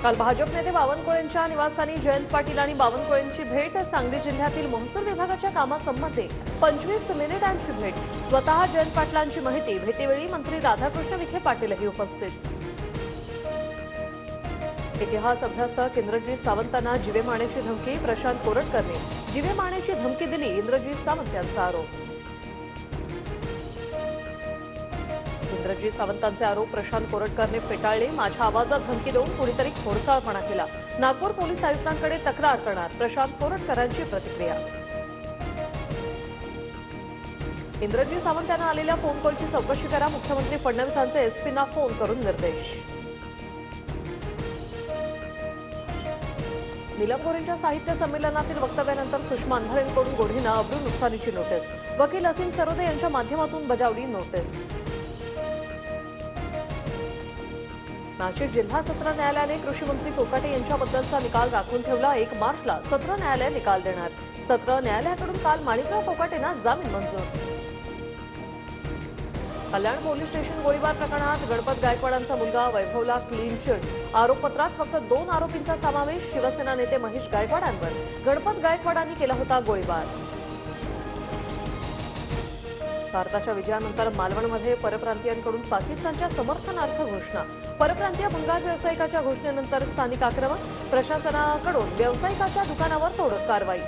काल भाजप नेते बावनकुळेंच्या निवासस्थानी जयंत पाटील आणि बावनकुळेंची भेट। सांगली जिल्ह्यातील महसूल विभागाच्या कामासंबंधी 25 मिनिटांची भेट। स्वतः जयंत पाटलांची माहिती। भेटीवेळी मंत्री राधाकृष्ण विखे पाटीलही उपस्थित। इतिहास अभ्यासक इंद्रजीत सावंतांना जीवे मारण्याची धमकी। प्रशांत कोरटकरने जीवे मारण्याची धमकी दिली, इंद्रजीत सावंत यांचा आरोप। इंद्रजीत सावंतांचे आरोप प्रशांत कोरटकरने फेटाळले। माझ्या आवाजात धमकी देऊन कुणीतरी खोडसाळपणा केला। नागपूर पोलीस आयुक्तांकडे तक्रार करणार, प्रशांत कोरटकरांची प्रतिक्रिया। इंद्रजीत सावंत यांना आलेल्या फोन कॉलची चौकशी करा। मुख्यमंत्री फडणवीसांचे एसपींना फोन करून निर्देश। नीलम गोऱ्हेंच्या साहित्य संमेलनातील वक्तव्यानंतर सुषमा अंधारेंकडून गोढेंना अब्रू नुकसानीची नोटीस। वकील असीम सरोदे यांच्या माध्यमातून बजावली नोटीस। नाशिक जिल्हा सत्र न्यायालयाने कृषी मंत्री कोकाटे यांच्याबद्दलचा निकाल राखून ठेवला। 1 मार्चला सत्र न्यायालय निकाल देणार। सत्र न्यायालयाकडून काल माणिकराव कोकाटेंना जामीन मंजूर। कल्याण पोलीस स्टेशन गोळीबार प्रकरणात गणपत गायकवाडांचा मुलगा वैभवला क्लीन चिट। आरोपपत्रात फक्त 2 आरोपींचा समावेश। शिवसेना नेते महेश गायकवाडांवर गणपत गायकवाडांनी केला होता गोळीबार। भारताच्या विजयानंतर मालवणमध्ये परप्रांतीयांकडून पाकिस्तानच्या समर्थनार्थ घोषणा। परप्रांतीय भंगार व्यावसायिकाच्या घोषणेनंतर स्थानिक आक्रमक। प्रशासनाकडून व्यावसायिकाच्या दुकानावर तोडक कारवाई।